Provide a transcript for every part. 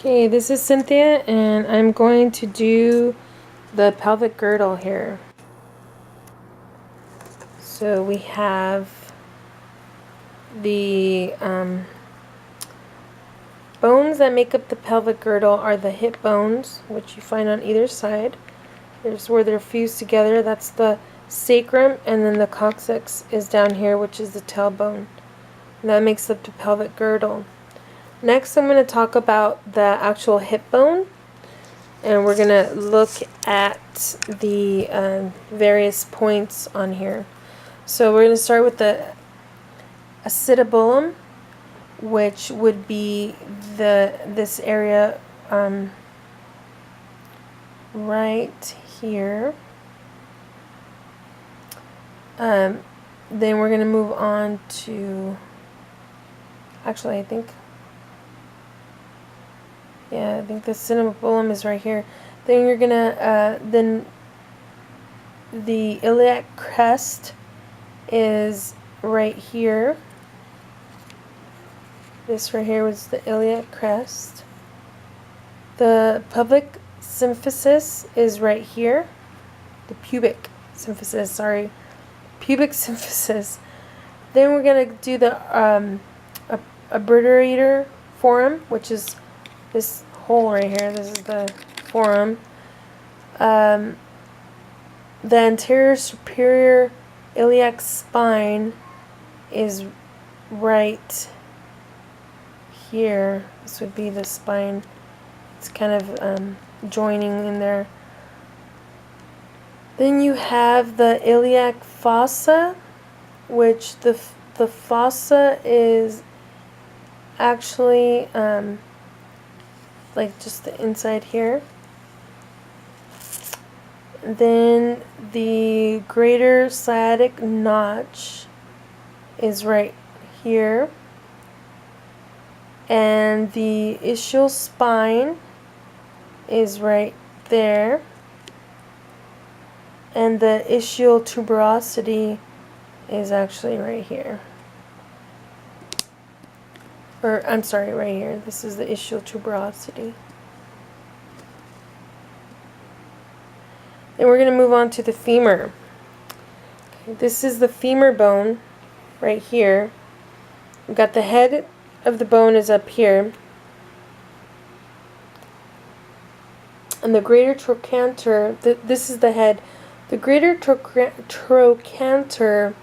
Okay, this is Cynthia, and I'm going to do the pelvic girdle here. So we have the bones that make up the pelvic girdle are the hip bones, which you find on either side. There's where they're fused together. That's the sacrum, and then the coccyx is down here, which is the tailbone. And that makes up the pelvic girdle. Next, I'm going to talk about the actual hip bone. And we're going to look at the various points on here. So we're going to start with the acetabulum, which would be this area right here. Then we're going to move on to, actually I think the acetabulum is right here. Then you're gonna then the iliac crest is right here. This right here was the iliac crest. The pubic symphysis is right here. The pubic symphysis, sorry. Pubic symphysis. Then we're gonna do the abradurator forum, which is this hole right here. This is the forum. The anterior superior iliac spine is right here. This would be the spine. It's kind of joining in there. Then you have the iliac fossa, which the fossa is actually like just the inside here. Then the greater sciatic notch is right here. And the ischial spine is right there. And the ischial tuberosity is actually right here. Or, I'm sorry, right here. This is the ischial tuberosity. Then we're going to move on to the femur. Okay, this is the femur bone right here. We've got the head of the bone is up here. And the greater trochanter, this is the head. The greater trochanter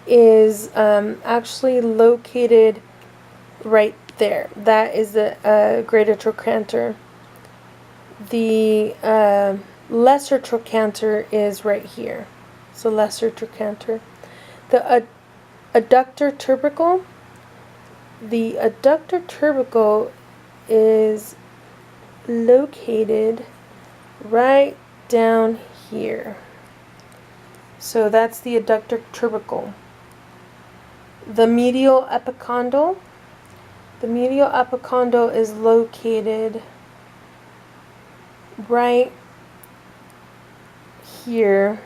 is actually located right there. That is the greater trochanter. The lesser trochanter is right here. So lesser trochanter. The adductor tubercle. The adductor tubercle is located right down here. So that's the adductor tubercle. The medial epicondyle. The medial epicondyle is located right here,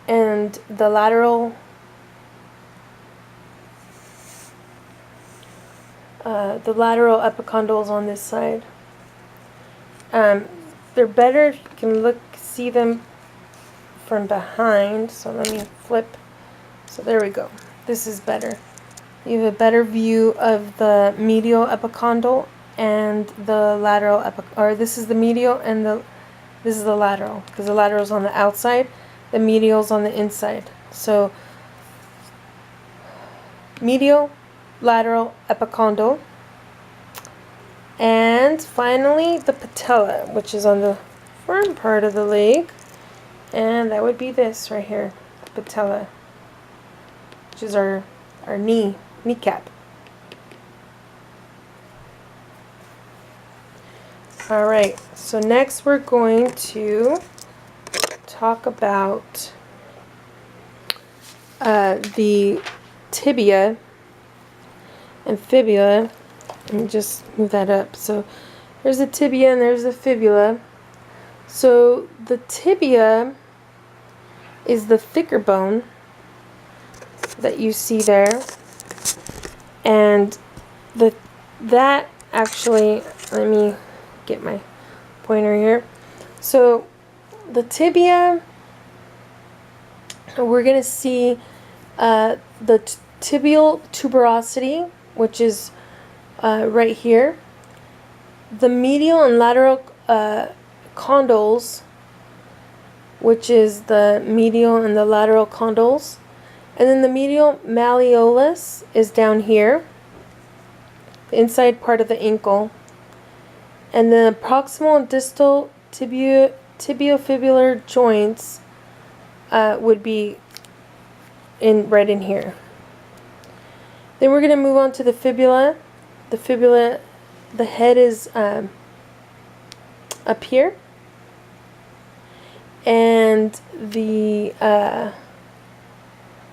and the lateral epicondyle is on this side. They're better if you can see them from behind. So let me flip. So there we go. This is better. You have a better view of the medial epicondyle and the lateral or this is the medial and this is the lateral, because the lateral is on the outside, the medial is on the inside. So medial, lateral, epicondyle. And finally the patella, which is on the front part of the leg, and that would be this right here, the patella, which is our kneecap. Alright, so next we're going to talk about the tibia and fibula. Let me just move that up. So there's the tibia and there's the fibula. So the tibia is the thicker bone that you see there, and the that actually, let me get my pointer here. So the tibia, we're going to see the tibial tuberosity, which is right here. The medial and lateral condyles, which is the medial and the lateral condyles. And then the medial malleolus is down here, the inside part of the ankle. And the proximal and distal tibiofibular joints would be right in here. Then we're going to move on to the fibula. The fibula, the head is up here. And the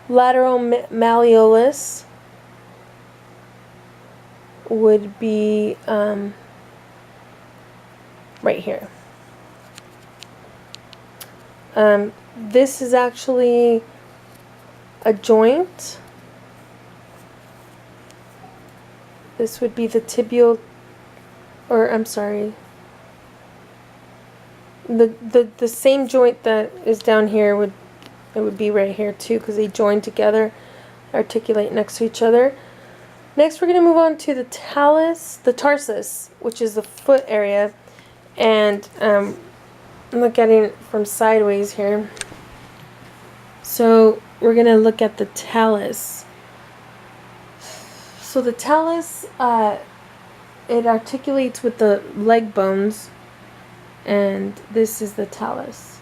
lateral malleolus would be right here. This is actually a joint. This would be the tibial, or I'm sorry, the same joint that is down here would be right here too, because they join together, articulate next to each other. Next, we're going to move on to the tarsus, which is the foot area, and I'm looking at it from sideways here. So we're going to look at the talus. So the talus, it articulates with the leg bones, and this is the talus.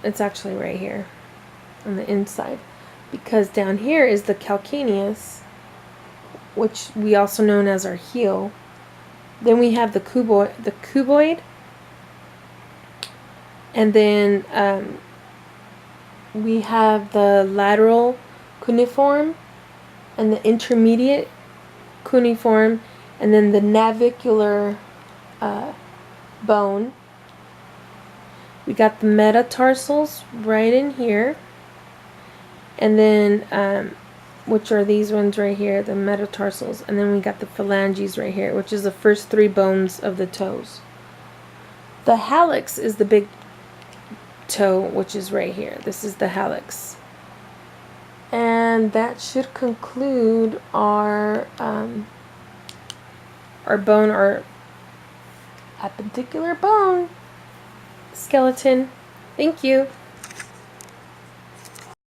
It's actually right here on the inside, because down here is the calcaneus, which we also known as our heel. Then we have the cuboid, and then we have the lateral cuneiform and the intermediate cuneiform, and then the navicular bone. We got the metatarsals right in here, and then which are these ones right here, the metatarsals, and then we got the phalanges right here, which is the first three bones of the toes. The hallux is the big toe, which is right here. This is the hallux. And that should conclude our bone, our appendicular bone skeleton. Thank you.